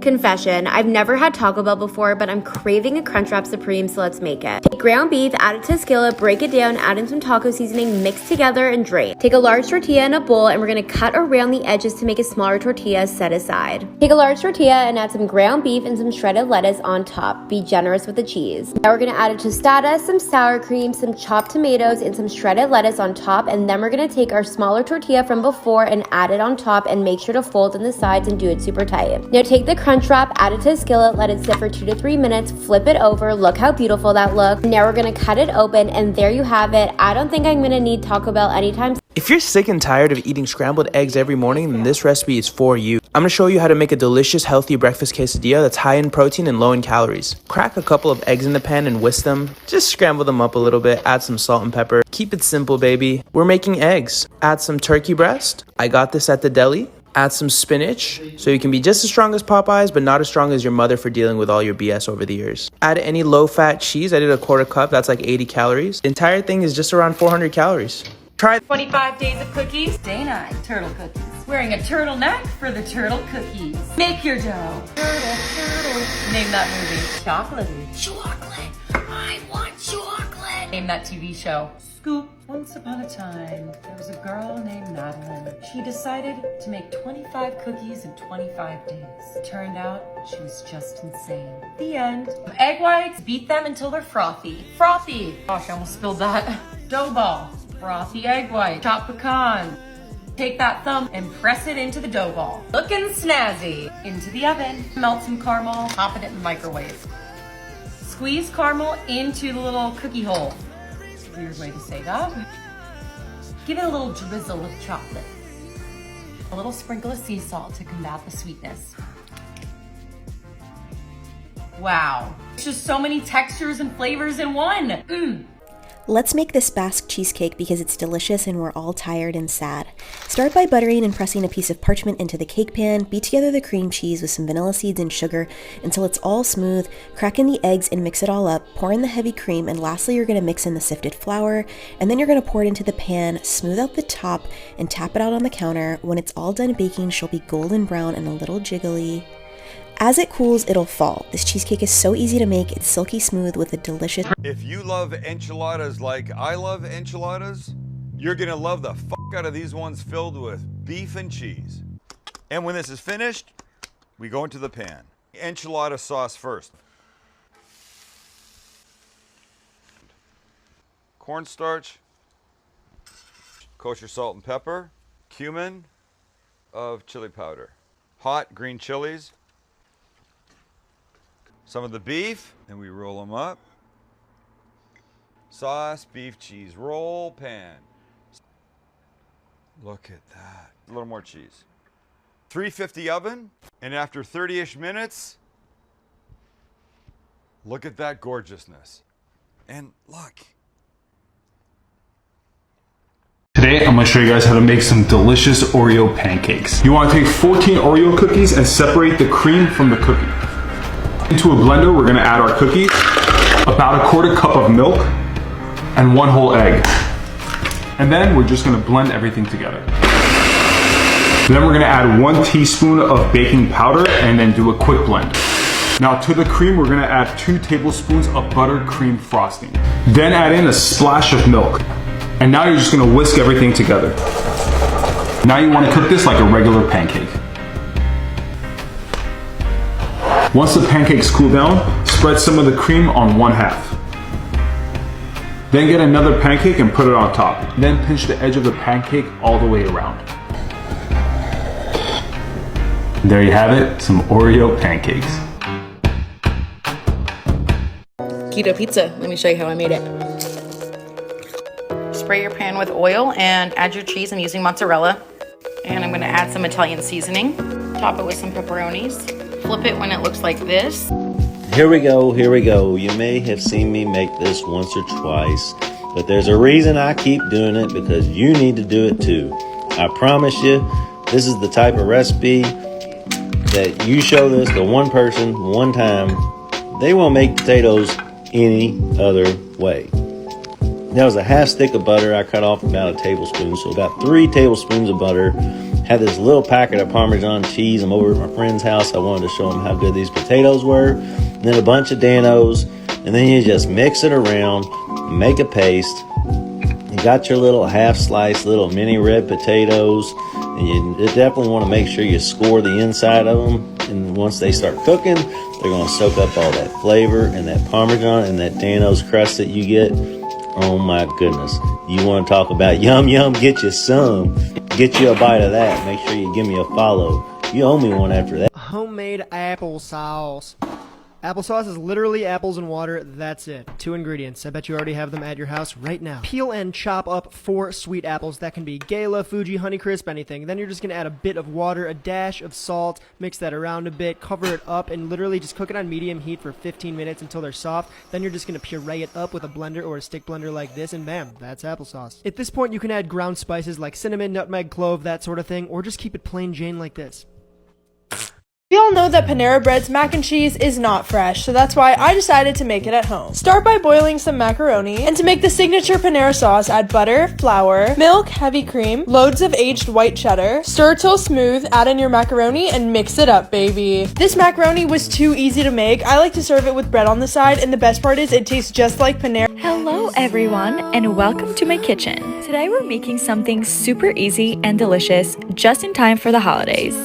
Confession, I've never had Taco Bell before, but I'm craving a Crunchwrap Supreme, so let's make it. Take ground beef, add it to a skillet, break it down, add in some taco seasoning, mix together, and drain. Take a large tortilla in a bowl, and we're gonna cut around the edges to make a smaller tortilla set aside. Take a large tortilla and add some ground beef and some shredded lettuce on top. Be generous with the cheese. Now we're gonna add a tostada, some sour cream, some chopped tomatoes, and some shredded lettuce on top, and then we're gonna take our smaller tortilla from before and add it on top, and make sure to fold in the sides and do it super tight. Now take the Crunchwrap, add it to a skillet, let it sit for 2 to 3 minutes, flip it over, look how beautiful that looks. Now we're gonna cut it open, and there you have it. I don't think I'm gonna need Taco Bell anytime soon. If you're sick and tired of eating scrambled eggs every morning, then this recipe is for you. I'm gonna show you how to make a delicious, healthy breakfast quesadilla that's high in protein and low in calories. Crack a couple of eggs in the pan and whisk them. Just scramble them up a little bit, add some salt and pepper. Keep it simple, baby. We're making eggs. Add some turkey breast. I got this at the deli. Add some spinach, so you can be just as strong as Popeyes, but not as strong as your mother for dealing with all your BS over the years. Add any low-fat cheese. I did a 1/4 cup. That's like 80 calories. The entire thing is just around 400 calories. Try 25 days of cookies. Day 9, turtle cookies. Wearing a turtleneck for the turtle cookies. Make your dough. Turtle. Name that movie. Chocolate. I want chocolate. Name that TV show. Scoop. Once upon a time, there was a girl named Madeline. She decided to make 25 cookies in 25 days. Turned out, she was just insane. The end. Egg whites, beat them until they're frothy. Frothy! Gosh, I almost spilled that. Dough ball. Frothy egg white. Chopped pecan. Take that thumb and press it into the dough ball. Looking snazzy. Into the oven. Melt some caramel. Pop it in the microwave. Squeeze caramel into the little cookie hole. Weird way to say that. Give it a little drizzle of chocolate. A little sprinkle of sea salt to combat the sweetness. Wow. It's just so many textures and flavors in one. Let's make this Basque cheesecake because it's delicious and we're all tired and sad. Start by buttering and pressing a piece of parchment into the cake pan. Beat together the cream cheese with some vanilla seeds and sugar until it's all smooth. Crack in the eggs and mix it all up. Pour in the heavy cream, and lastly you're going to mix in the sifted flour, and then you're going to pour it into the pan, smooth out the top, and tap it out on the counter. When it's all done baking, she'll be golden brown and a little jiggly. As it cools, it'll fall. This cheesecake is so easy to make. It's silky smooth with a delicious... If you love enchiladas like I love enchiladas, you're gonna love the fuck out of these ones filled with beef and cheese. And when this is finished, we go into the pan. Enchilada sauce first. Cornstarch, kosher salt and pepper, cumin of chili powder, hot green chilies, some of the beef, and we roll them up. Sauce, beef, cheese, roll, pan. Look at that. A little more cheese. 350 oven, and after 30-ish minutes, look at that gorgeousness. And look. Today, I'm going to show you guys how to make some delicious Oreo pancakes. You want to take 14 Oreo cookies and separate the cream from the cookie. Into a blender, we're gonna add our cookies, about a 1/4 cup of milk, and 1 whole egg. And then we're just gonna blend everything together. Then we're gonna add 1 teaspoon of baking powder and then do a quick blend. Now to the cream, we're gonna add 2 tablespoons of buttercream frosting. Then add in a splash of milk. And now you're just gonna whisk everything together. Now you wanna cook this like a regular pancake. Once the pancakes cool down, spread some of the cream on 1/2. Then get another pancake and put it on top. Then pinch the edge of the pancake all the way around. There you have it, some Oreo pancakes. Keto Pizza. Let me show you how I made it. Spray your pan with oil and add your cheese. I'm using mozzarella. And I'm gonna add some Italian seasoning. Top it with some pepperonis. Flip it when it looks like this. Here we go. You may have seen me make this once or twice, but there's a reason I keep doing it, because you need to do it too. I promise you, this is the type of recipe that you show this to one person, one time, they won't make potatoes any other way. That was a 1/2 stick of butter. I cut off about a tablespoon, so about 3 tablespoons of butter, Had this little packet of Parmesan cheese. I'm over at my friend's house. I wanted to show him how good these potatoes were. And then a bunch of Danos. And then you just mix it around, make a paste. You got your little half-sliced little mini red potatoes. And you definitely want to make sure you score the inside of them. And once they start cooking, they're going to soak up all that flavor and that Parmesan and that Dano's crust that you get. Oh my goodness. You want to talk about yum yum, get you some. Get you a bite of that. Make sure you give me a follow. You owe me one after that. Homemade applesauce. Applesauce is literally apples and water, that's it. 2 ingredients. I bet you already have them at your house right now. Peel and chop up 4 sweet apples. That can be Gala, Fuji, Honeycrisp, anything. Then you're just going to add a bit of water, a dash of salt, mix that around a bit, cover it up, and literally just cook it on medium heat for 15 minutes until they're soft. Then you're just going to puree it up with a blender or a stick blender like this, and bam, that's applesauce. At this point, you can add ground spices like cinnamon, nutmeg, clove, that sort of thing, or just keep it plain Jane like this. We all know that Panera Bread's mac and cheese is not fresh, so that's why I decided to make it at home. Start by boiling some macaroni, and to make the signature Panera sauce, add butter, flour, milk, heavy cream, loads of aged white cheddar, stir till smooth, add in your macaroni, and mix it up, baby. This macaroni was too easy to make. I like to serve it with bread on the side, and the best part is it tastes just like Panera. Hello everyone, and welcome to my kitchen. Today we're making something super easy and delicious, just in time for the holidays.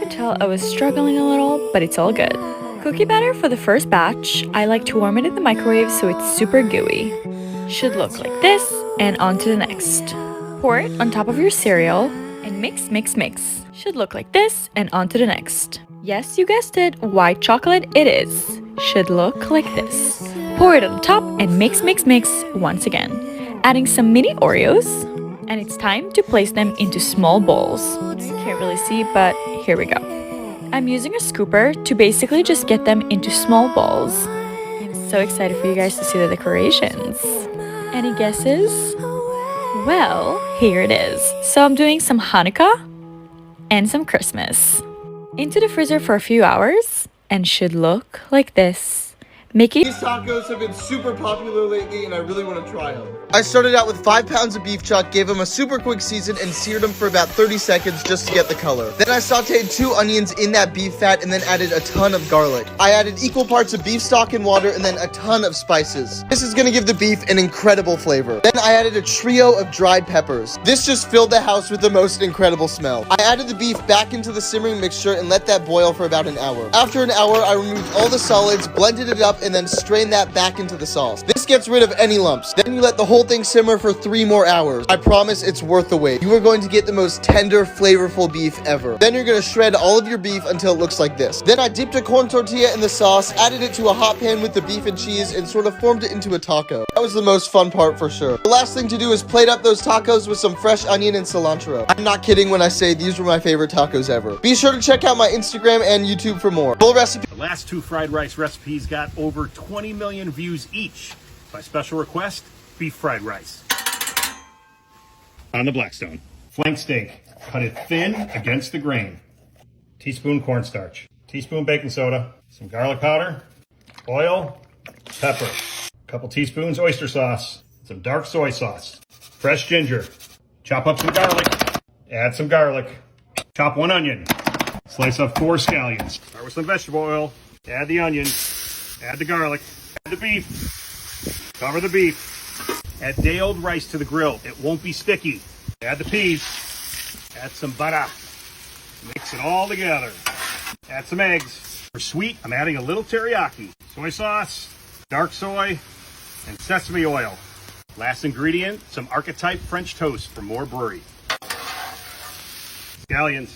Tell I was struggling a little, but it's all good. Cookie batter for the first batch. I like to warm it in the microwave so it's super gooey. Should look like this, and on to the next. Pour it on top of your cereal and mix, mix, mix. Should look like this, and on to the next. Yes, you guessed it, white chocolate it is. Should look like this. Pour it on top and mix, mix, mix once again. Adding some mini Oreos. And it's time to place them into small bowls. You can't really see, but here we go. I'm using a scooper to basically just get them into small bowls. I'm so excited for you guys to see the decorations. Any guesses? Well, here it is. So I'm doing some Hanukkah and some Christmas. Into the freezer for a few hours and should look like this. These tacos have been super popular lately, and I really want to try them. I started out with 5 pounds of beef chuck, gave them a super quick season, and seared them for about 30 seconds just to get the color. Then I sauteed 2 onions in that beef fat, and then added a ton of garlic. I added equal parts of beef stock and water, and then a ton of spices. This is going to give the beef an incredible flavor. Then I added a trio of dried peppers. This just filled the house with the most incredible smell. I added the beef back into the simmering mixture and let that boil for about an hour. After an hour, I removed all the solids, blended it up, and then strained that back into the sauce. This gets rid of any lumps. Then you let the whole thing simmer for 3 more hours. I promise it's worth the wait. You are going to get the most tender, flavorful beef ever. Then you're going to shred all of your beef until it looks like this. Then I dipped a corn tortilla in the sauce, added it to a hot pan with the beef and cheese, and sort of formed it into a taco. That was the most fun part for sure. The last thing to do is plate up those tacos with some fresh onion and cilantro. I'm not kidding when I say these were my favorite tacos ever. Be sure to check out my Instagram and YouTube for more. Full recipe. The last 2 fried rice recipes got over 20 million views each. By special request, beef fried rice. On the Blackstone. Flank steak. Cut it thin against the grain. Teaspoon cornstarch. Teaspoon baking soda. Some garlic powder. Oil. Pepper. A couple teaspoons oyster sauce. Some dark soy sauce. Fresh ginger. Chop up some garlic. Add some garlic. Chop 1 onion. Slice up 4 scallions. Start with some vegetable oil. Add the onion. Add the garlic. Add the beef. Cover the beef. Add day-old rice to the grill. It won't be sticky. Add the peas. Add some butter. Mix it all together. Add some eggs. For sweet, I'm adding a little teriyaki. Soy sauce, dark soy, and sesame oil. Last ingredient, some archetype French toast for more brie. Scallions.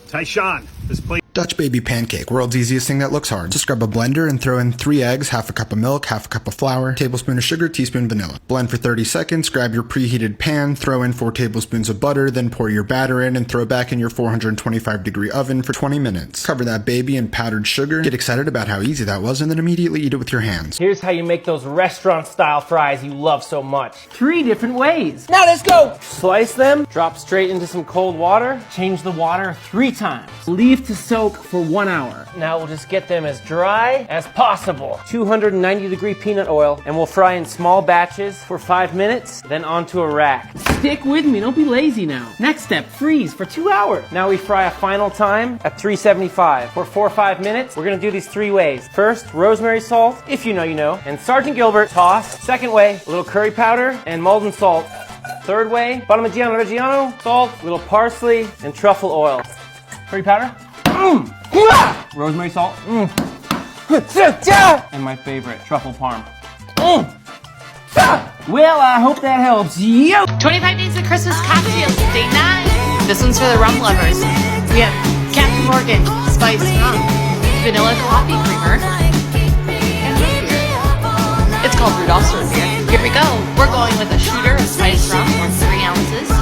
Taishan, this plate. Dutch baby pancake, world's easiest thing that looks hard. Just grab a blender and throw in 3 eggs, half a cup of milk, half a cup of flour, tablespoon of sugar, teaspoon vanilla. Blend for 30 seconds, grab your preheated pan, throw in 4 tablespoons of butter, then pour your batter in and throw back in your 425 degree oven for 20 minutes. Cover that baby in powdered sugar, get excited about how easy that was, and then immediately eat it with your hands. Here's how you make those restaurant style fries you love so much. 3 different ways. Now let's go! Slice them, drop straight into some cold water, change the water 3 times. Leave to soak smoke for 1 hour. Now we'll just get them as dry as possible. 290-degree peanut oil, and we'll fry in small batches for 5 minutes, then onto a rack. Stick with me, don't be lazy now. Next step, freeze for 2 hours. Now we fry a final time at 375 for 4 or 5 minutes. We're gonna do these 3 ways. First, rosemary salt, if you know, you know, and Sergeant Gilbert toss. Second way, a little curry powder and Malden salt. Third way, Parmigiano Reggiano, salt, little parsley, and truffle oil. Curry powder, rosemary salt, and my favorite, truffle parm. Well, I hope that helps you. 25 Days of Christmas cocktails, day 9. This one's for the rum lovers. We have Captain Morgan, spiced rum, vanilla coffee creamer, and root beer. It's called Rudolph's root beer. Here we go. We're going with a shooter of spiced rum, or 3 ounces.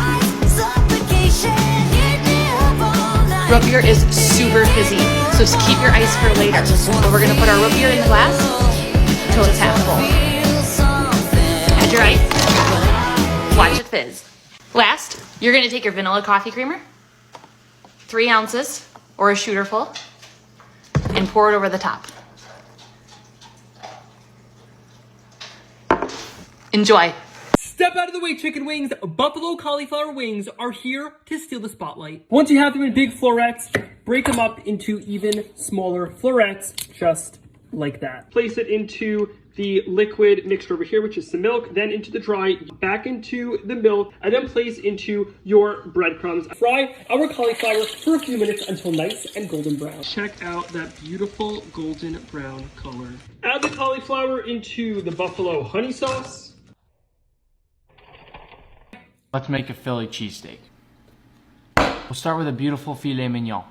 Root beer is super fizzy, so just keep your ice for later. But we're gonna put our root beer in the glass until it's half full. Add your ice. Watch it fizz. Last, you're gonna take your vanilla coffee creamer, 3 ounces, or a shooter full, and pour it over the top. Enjoy. Step out of the way, chicken wings. Buffalo cauliflower wings are here to steal the spotlight. Once you have them in big florets, break them up into even smaller florets, just like that. Place it into the liquid mixture over here, which is some milk, then into the dry, back into the milk, and then place into your breadcrumbs. Fry our cauliflower for a few minutes until nice and golden brown. Check out that beautiful golden brown color. Add the cauliflower into the buffalo honey sauce. Let's make a Philly cheesesteak. We'll start with a beautiful filet mignon.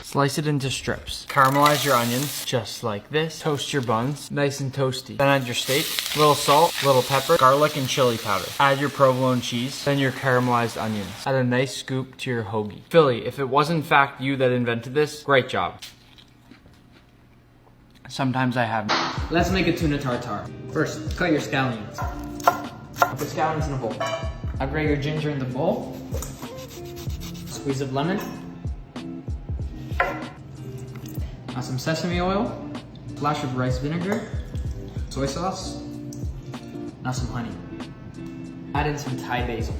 Slice it into strips. Caramelize your onions, just like this. Toast your buns, nice and toasty. Then add your steak, little salt, little pepper, garlic and chili powder. Add your provolone cheese, then your caramelized onions. Add a nice scoop to your hoagie. Philly, if it was in fact you that invented this, great job. Sometimes I have. Let's make a tuna tartare. First, cut your scallions. Put the scallions in a bowl. Now grate your ginger in the bowl. Squeeze of lemon. Now some sesame oil. Splash of rice vinegar. Soy sauce. Now some honey. Add in some Thai basil.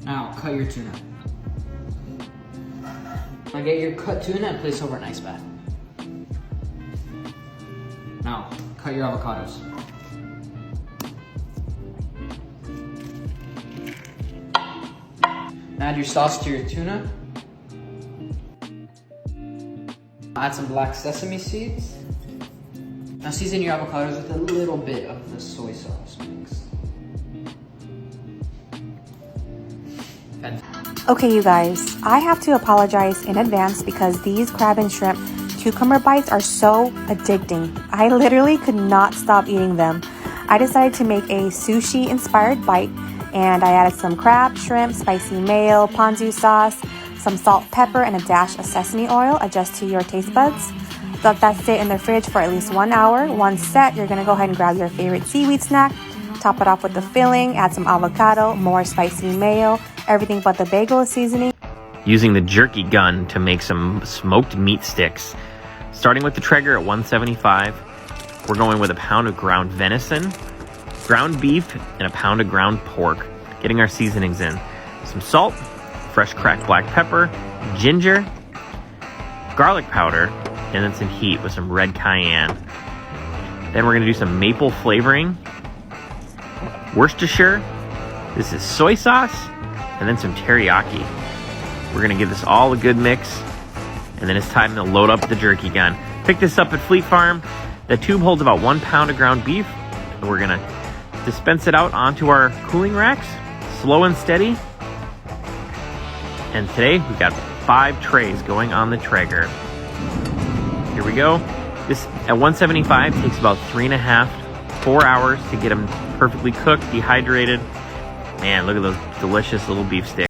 Now cut your tuna. Now get your cut tuna and place over an ice bath. Now cut your avocados. Add your sauce to your tuna. Add some black sesame seeds. Now season your avocados with a little bit of the soy sauce mix. Okay, you guys, I have to apologize in advance because these crab and shrimp cucumber bites are so addicting. I literally could not stop eating them. I decided to make a sushi inspired bite, and I added some crab, shrimp, spicy mayo, ponzu sauce, some salt, pepper, and a dash of sesame oil. Adjust to your taste buds. Let that sit in the fridge for at least 1 hour. Once set, you're gonna go ahead and grab your favorite seaweed snack, top it off with the filling, add some avocado, more spicy mayo, everything but the bagel seasoning. Using the jerky gun to make some smoked meat sticks. Starting with the Traeger at 175, we're going with a pound of ground venison, ground beef, and a pound of ground pork. Getting our seasonings in. Some salt, fresh cracked black pepper, ginger, garlic powder, and then some heat with some red cayenne. Then we're gonna do some maple flavoring, Worcestershire, this is soy sauce, and then some teriyaki. We're gonna give this all a good mix, and then it's time to load up the jerky gun. Pick this up at Fleet Farm. The tube holds about 1 pound of ground beef. We're gonna dispense it out onto our cooling racks, slow and steady. And today we've got 5 trays going on the Traeger. Here we go. This at 175 takes about 3.5, 4 hours to get them perfectly cooked, dehydrated. Man, look at those delicious little beef sticks.